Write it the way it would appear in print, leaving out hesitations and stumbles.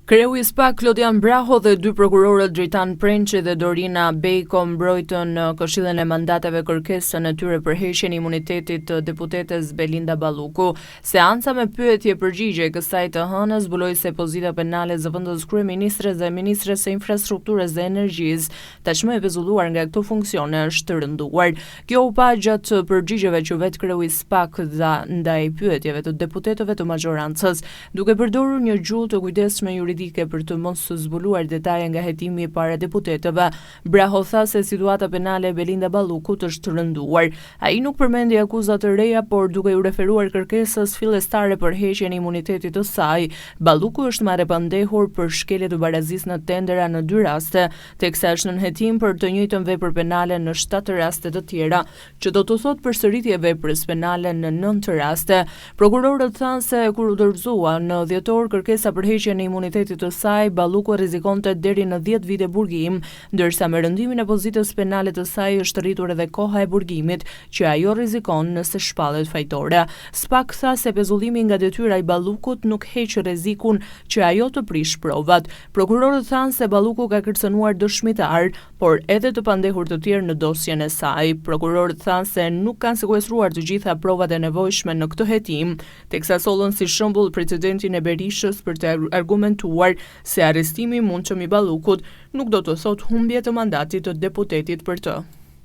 Kreu i SPAK Klodian Braho dhe dy prokurorët Dritan Prençi dhe Dorina Bejko mbrojtën në Këshillin e Mandateve kërkesën e tyre për heqjen e imunitetit të deputetes Belinda Balluku. Seanca me pyetje përgjigje kësaj të hënës zbuloi se pozita penale zëvendës kryeministres dhe ministres së infrastrukturës dhe energjisë tashmë e pezulluar nga këto funksione është rënduar. Kjo u pa gjatë përgjigjeve që vetë kreu i SPAK dha ndaj pyetjeve të deputetëve të majorancës, duke përdorur një gjuhë të kujdesshme për të mos zbuluar detaje nga hetimi para deputetëve. Braho tha se situata penale e Belinda Ballukut është rënduar. Ai nuk përmendi akuza të reja, por duke u referuar kërkesës fillestare për heqjen e imunitetit të saj, Balluku është marrë pa ndehur për shkelje të barazisë në tendera në 2 raste, teksa është nën hetim për të njëjtën vepër penale në 7 raste të tjera, që do të thotë përsëritje veprës penale në 9 raste. Prokurorët thanë se kur u dorëzua në dhjetor kërkesa për heqjen e imunitetit të saj, Balluku rrezikonte deri në 10 vite burgim, ndërsa me rëndimin e pozitës penale të saj është rritur edhe koha e burgimit, që ajo rrezikon nëse shpallet fajtore. SPAK tha se pezullimi nga detyra i Ballukut nuk heq rrezikun që ajo të prish provat. Prokurorët thanë se Balluku ka kërcënuar dëshmitar, por edhe të pandehur të tjerë në dosjen e saj. Prokurorët thanë se nuk kanë sekuestruar të gjitha provat e nevojshme në këtë hetim, teksa sollën si shembull precedentin e Berishës për të argumentuar se arrestimi i mundshëm i Ballukut nuk do të thotë humbje të mandatit të deputetit për të.